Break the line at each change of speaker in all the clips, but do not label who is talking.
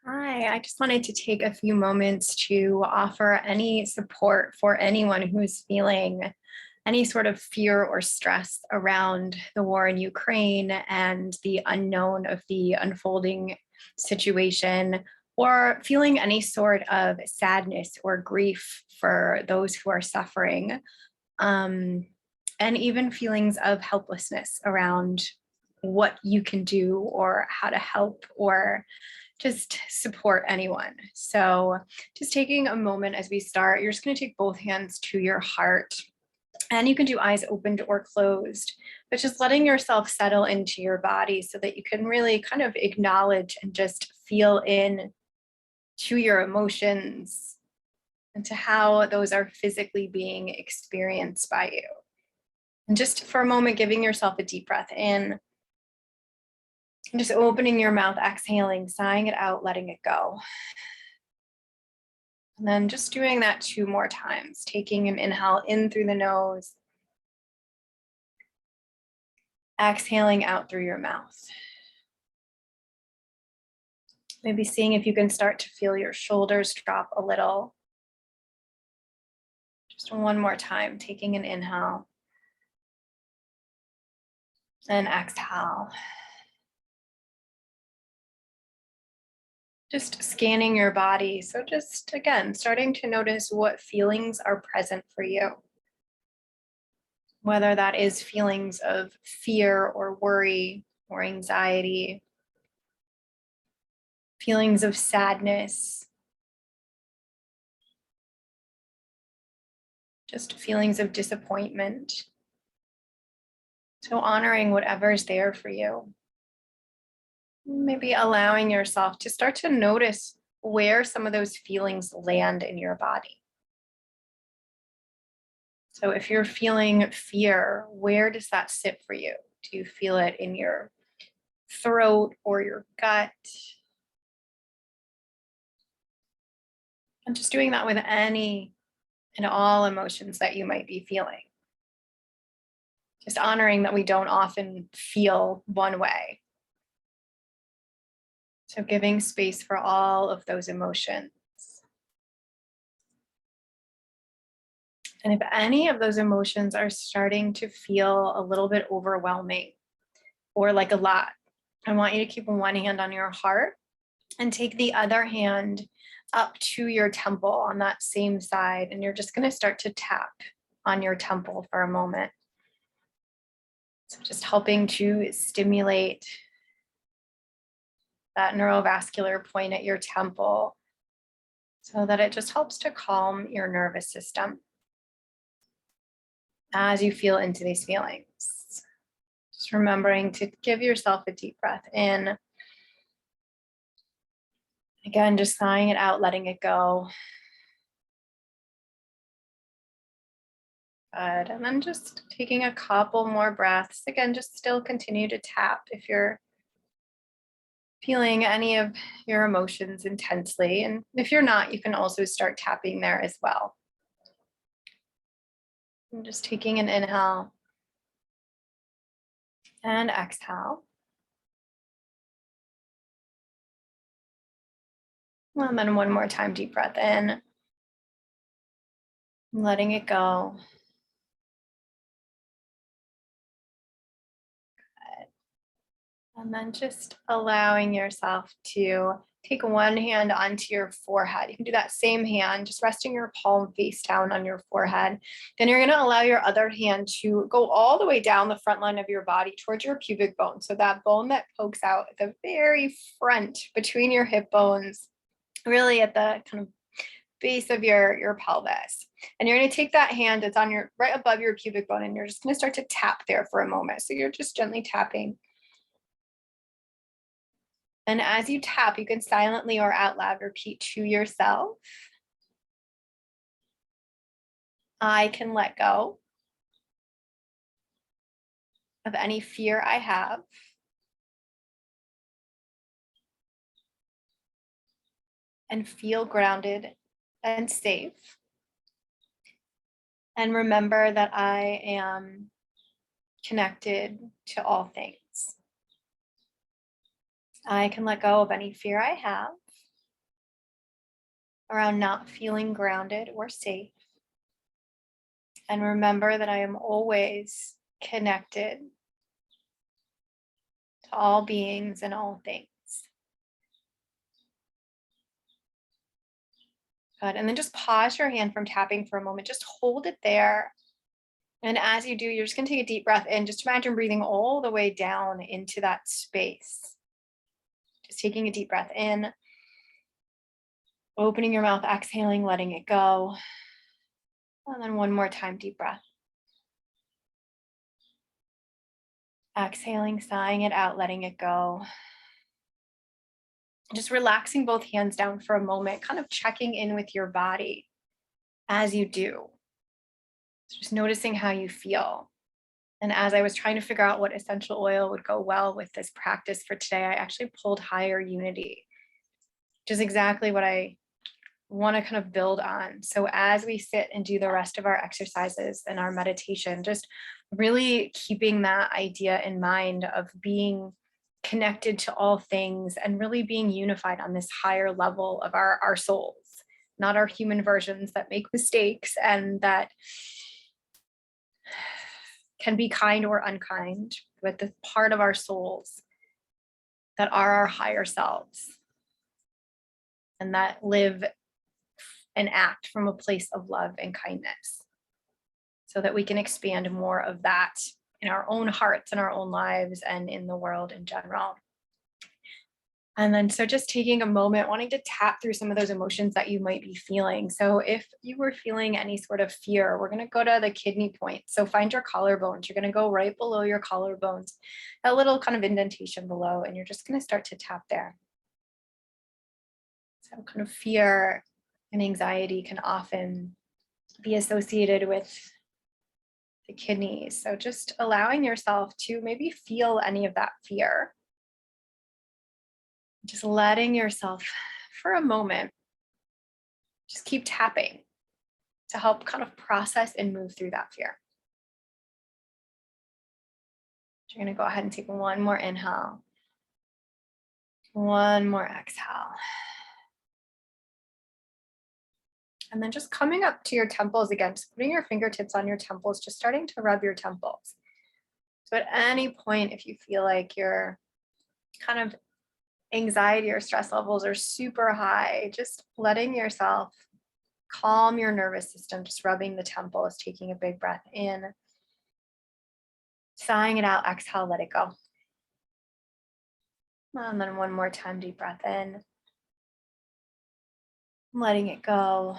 Hi, I just wanted to take a few moments to offer any support for anyone who's feeling any sort of fear or stress around the war in Ukraine and the unknown of the unfolding situation, or feeling any sort of sadness or grief for those who are suffering, um, and even feelings of helplessness around what you can do or how to help or just support anyone. So, just taking a moment as we start, you're just going to take both hands to your heart. And you can do eyes opened or closed, but just letting yourself settle into your body so that you can really kind of acknowledge and just feel in to your emotions and to how those are physically being experienced by you. And just for a moment, giving yourself a deep breath in, and just opening your mouth, exhaling, sighing it out, letting it go. And then just doing that 2 more times, taking an inhale in through the nose, exhaling out through your mouth. Maybe seeing if you can start to feel your shoulders drop a little. Just 1 more time, taking an inhale and exhale. Just scanning your body. So just again, starting to notice what feelings are present for you. Whether that is feelings of fear or worry or anxiety, feelings of sadness, just feelings of disappointment. So honoring whatever's there for you. Maybe allowing yourself to start to notice where some of those feelings land in your body. So if you're feeling fear, where does that sit for you? Do you feel it in your throat or your gut? And just doing that with any and all emotions that you might be feeling. Just honoring that we don't often feel one way. So giving space for all of those emotions. And if any of those emotions are starting to feel a little bit overwhelming or like a lot, I want you to keep one hand on your heart and take the other hand up to your temple on that same side. And you're just going to start to tap on your temple for a moment. So just helping to stimulate that neurovascular point at your temple so that it just helps to calm your nervous system as you feel into these feelings. Just remembering to give yourself a deep breath in. Again, just sighing it out, letting it go. Good. And then just taking a couple more breaths. Again, just still continue to tap if you're feeling any of your emotions intensely. And if you're not, you can also start tapping there as well. And just taking an inhale and exhale. And then 1 more time, deep breath in, letting it go. And then just allowing yourself to take one hand onto your forehead. You can do that same hand, just resting your palm face down on your forehead. Then you're going to allow your other hand to go all the way down the front line of your body towards your pubic bone. So that bone that pokes out at the very front between your hip bones, really at the kind of base of your pelvis. And you're going to take that hand that's on your right above your pubic bone, and you're just going to start to tap there for a moment. So you're just gently tapping. And as you tap, you can silently or out loud repeat to yourself, I can let go of any fear I have. And feel grounded and safe. And remember that I am connected to all things. I can let go of any fear I have around not feeling grounded or safe. And remember that I am always connected to all beings and all things. Good. And then just pause your hand from tapping for a moment. Just hold it there. And as you do, you're just going to take a deep breath in. Just imagine breathing all the way down into that space. Just taking a deep breath in, opening your mouth, exhaling, letting it go. And then one more time, deep breath. Exhaling, sighing it out, letting it go. Just relaxing both hands down for a moment, kind of checking in with your body as you do. Just noticing how you feel. And as I was trying to figure out what essential oil would go well with this practice for today, I actually pulled Higher Unity, which is exactly what I want to kind of build on. So as we sit and do the rest of our exercises and our meditation, just really keeping that idea in mind of being connected to all things and really being unified on this higher level of our souls, not our human versions that make mistakes and that can be kind or unkind, but the part of our souls that are our higher selves and that live and act from a place of love and kindness, so that we can expand more of that in our own hearts and our own lives and in the world in general. And then, so just taking a moment, wanting to tap through some of those emotions that you might be feeling. So if you were feeling any sort of fear, we're going to go to the kidney point. So find your collarbones. You're going to go right below your collarbones, a little kind of indentation below, and you're just going to start to tap there. So kind of fear and anxiety can often be associated with the kidneys. So just allowing yourself to maybe feel any of that fear. Just letting yourself, for a moment, just keep tapping to help kind of process and move through that fear. You're going to go ahead and take one more inhale, one more exhale. And then just coming up to your temples again, just putting your fingertips on your temples, just starting to rub your temples. So at any point, if you feel like your kind of anxiety or stress levels are super high, just letting yourself calm your nervous system, just rubbing the temples, taking a big breath in, sighing it out, exhale, let it go. And then one more time, deep breath in, letting it go.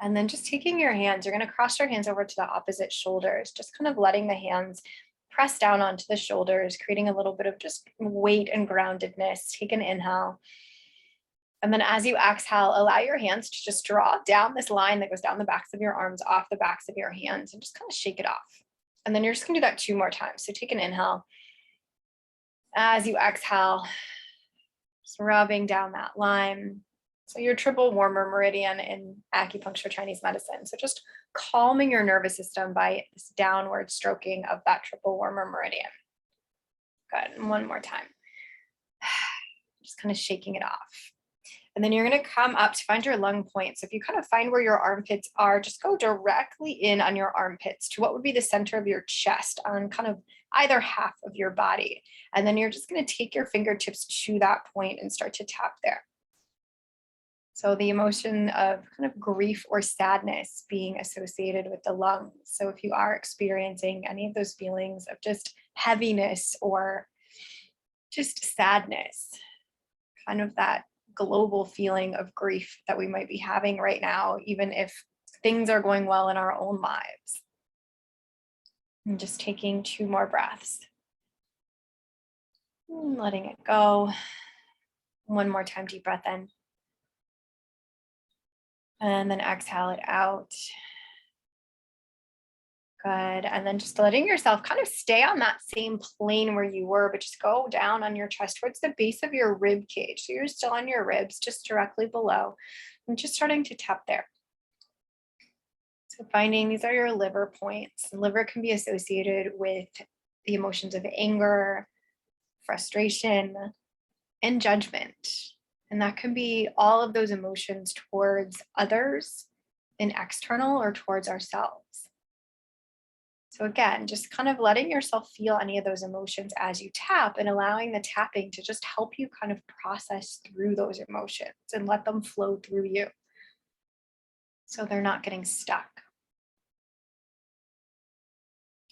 And then just taking your hands, you're going to cross your hands over to the opposite shoulders, just kind of letting the hands press down onto the shoulders, creating a little bit of just weight and groundedness. Take an inhale. And then as you exhale, allow your hands to just draw down this line that goes down the backs of your arms, off the backs of your hands, and just kind of shake it off. And then you're just going to do that 2 more times. So take an inhale. As you exhale, just rubbing down that line. So your triple warmer meridian in acupuncture, Chinese medicine. So just calming your nervous system by this downward stroking of that triple warmer meridian. Good. And one more time. Just kind of shaking it off. And then you're going to come up to find your lung point. So if you kind of find where your armpits are, just go directly in on your armpits to what would be the center of your chest on kind of either half of your body. And then you're just going to take your fingertips to that point and start to tap there. So the emotion of kind of grief or sadness being associated with the lungs. So if you are experiencing any of those feelings of just heaviness or just sadness, kind of that global feeling of grief that we might be having right now, even if things are going well in our own lives. And just taking 2 more breaths. And letting it go. One more time, deep breath in. And then exhale it out. Good. And then just letting yourself kind of stay on that same plane where you were, but just go down on your chest towards the base of your rib cage. So you're still on your ribs, just directly below. And just starting to tap there. So finding these are your liver points. Liver can be associated with the emotions of anger, frustration, and judgment. And that can be all of those emotions towards others and external or towards ourselves. So again, just kind of letting yourself feel any of those emotions as you tap and allowing the tapping to just help you kind of process through those emotions and let them flow through you so they're not getting stuck.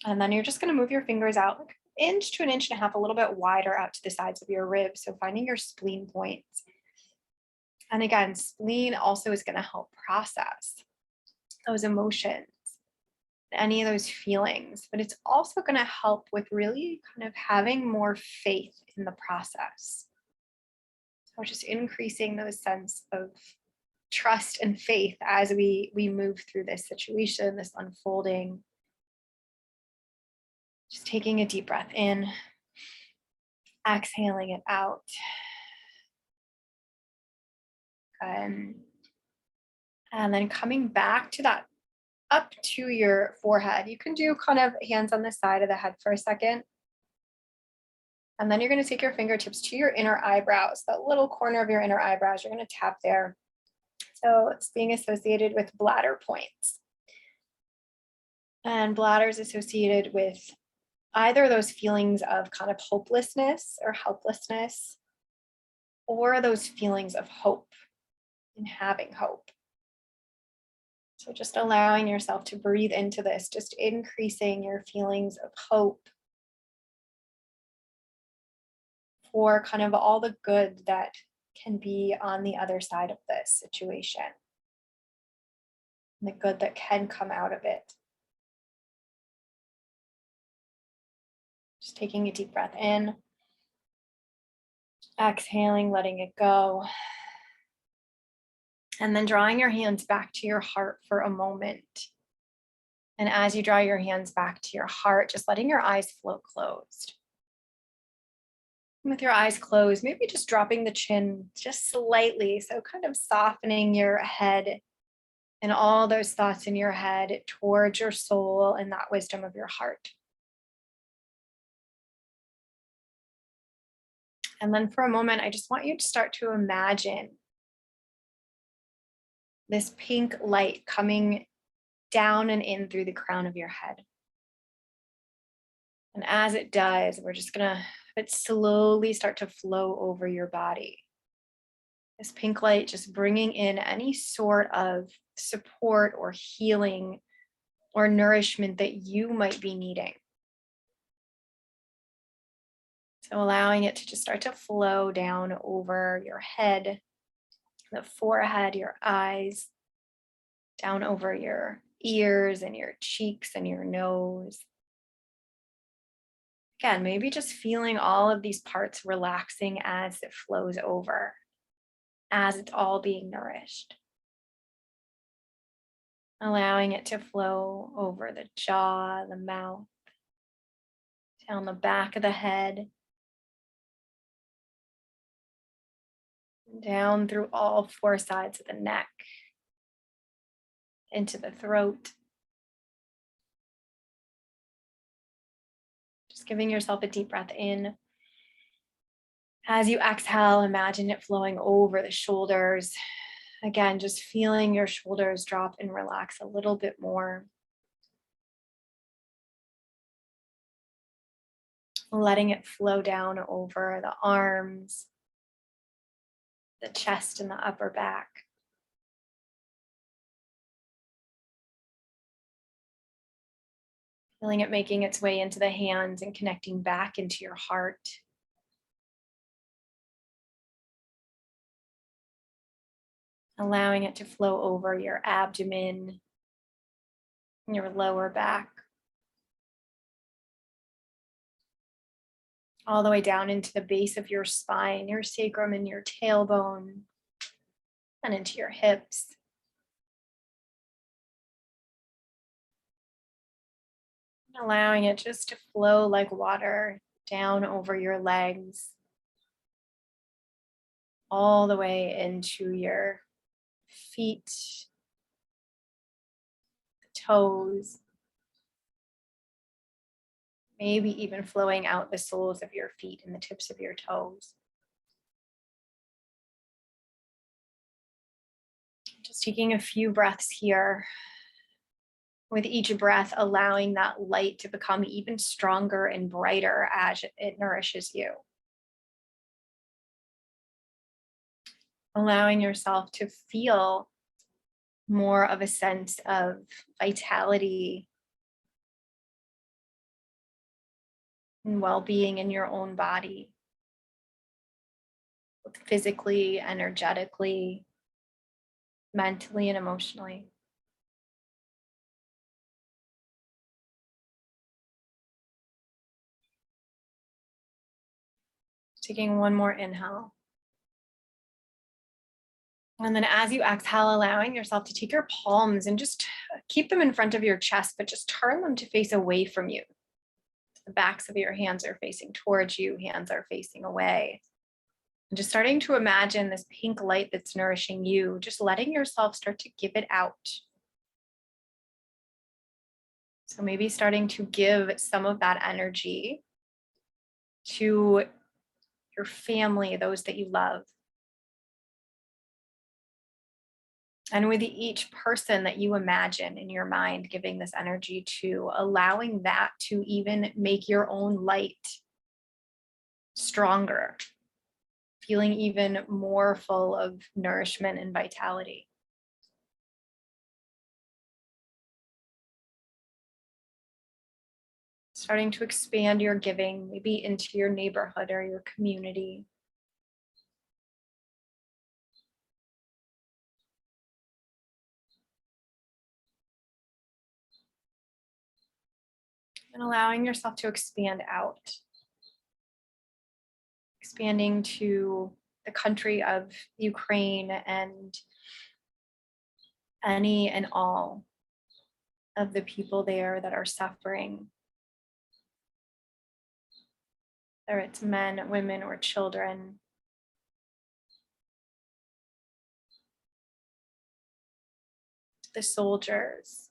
And then you're just going to move your fingers out like an inch to an inch and a half, a little bit wider out to the sides of your ribs. So finding your spleen points. And again, spleen also is going to help process those emotions, any of those feelings, but it's also going to help with really kind of having more faith in the process. So just increasing those sense of trust and faith as we move through this situation, this unfolding. Just taking a deep breath in, exhaling it out. And then coming back to that up to your forehead. You can do kind of hands on the side of the head for a second. And then you're going to take your fingertips to your inner eyebrows, that little corner of your inner eyebrows. You're going to tap there. So it's being associated with bladder points. And bladder is associated with either those feelings of kind of hopelessness or helplessness, or those feelings of hope and having hope. So just allowing yourself to breathe into this, just increasing your feelings of hope for kind of all the good that can be on the other side of this situation, and the good that can come out of it. Just taking a deep breath in, exhaling, letting it go. And then drawing your hands back to your heart for a moment. And as you draw your hands back to your heart, just letting your eyes float closed. With your eyes closed, maybe just dropping the chin just slightly. So kind of softening your head and all those thoughts in your head towards your soul and that wisdom of your heart. And then for a moment, I just want you to start to imagine this pink light coming down and in through the crown of your head. And as it does, we're just gonna it slowly start to flow over your body. This pink light just bringing in any sort of support or healing or nourishment that you might be needing. So allowing it to just start to flow down over your head, the forehead, your eyes, down over your ears and your cheeks and your nose. Again, maybe just feeling all of these parts relaxing as it flows over, as it's all being nourished. Allowing it to flow over the jaw, the mouth, down the back of the head, down through all four sides of the neck, into the throat. Just giving yourself a deep breath in. As you exhale, imagine it flowing over the shoulders. Again, just feeling your shoulders drop and relax a little bit more. Letting it flow down over the arms, the chest, and the upper back. Feeling it making its way into the hands and connecting back into your heart. Allowing it to flow over your abdomen, your lower back, all the way down into the base of your spine, your sacrum and your tailbone, and into your hips. Allowing it just to flow like water down over your legs, all the way into your feet, the toes, maybe even flowing out the soles of your feet and the tips of your toes. Just taking a few breaths here. With each breath, allowing that light to become even stronger and brighter as it nourishes you. Allowing yourself to feel more of a sense of vitality and well-being in your own body, both physically, energetically, mentally, and emotionally. Taking one more inhale. And then as you exhale, allowing yourself to take your palms and just keep them in front of your chest, but just turn them to face away from you. The backs of your hands are facing towards you, hands are facing away. And just starting to imagine this pink light that's nourishing you, just letting yourself start to give it out. So maybe starting to give some of that energy to your family, those that you love. And with each person that you imagine in your mind, giving this energy to, allowing that to even make your own light stronger, feeling even more full of nourishment and vitality. Starting to expand your giving, maybe into your neighborhood or your community. And allowing yourself to expand out. Expanding to the country of Ukraine and any and all of the people there that are suffering. Whether it's men, women, or children. The soldiers.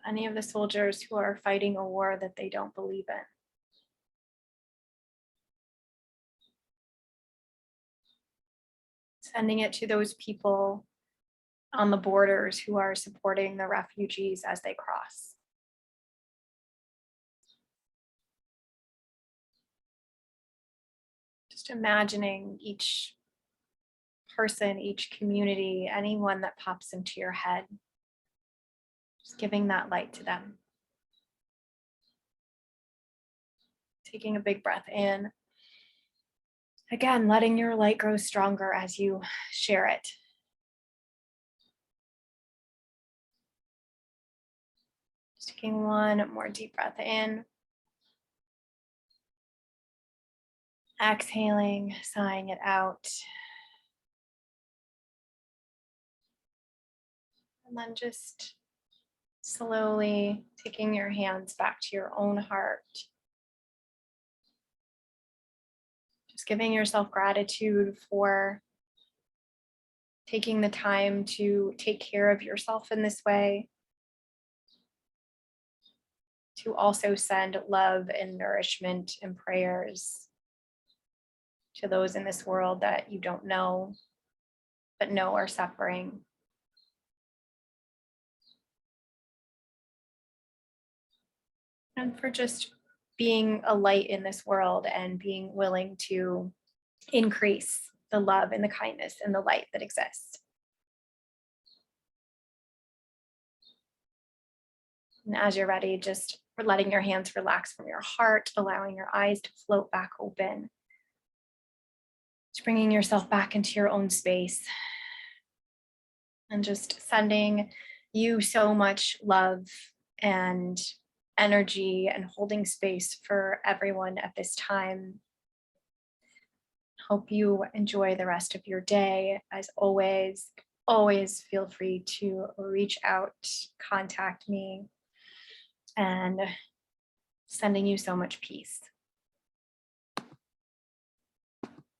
Any of the soldiers who are fighting a war that they don't believe in. Sending it to those people on the borders who are supporting the refugees as they cross. Just imagining each person, each community, anyone that pops into your head, just giving that light to them. Taking a big breath in. Again, letting your light grow stronger as you share it. Just taking one more deep breath in. Exhaling, sighing it out. And then just slowly taking your hands back to your own heart. Just giving yourself gratitude for taking the time to take care of yourself in this way. To also send love and nourishment and prayers to those in this world that you don't know, but know are suffering. And for just being a light in this world and being willing to increase the love and the kindness and the light that exists. And as you're ready, just letting your hands relax from your heart, allowing your eyes to float back open. Just bringing yourself back into your own space. And just sending you so much love and energy and holding space for everyone at this time. Hope you enjoy the rest of your day. As always, always feel free to reach out, contact me, and sending you so much peace.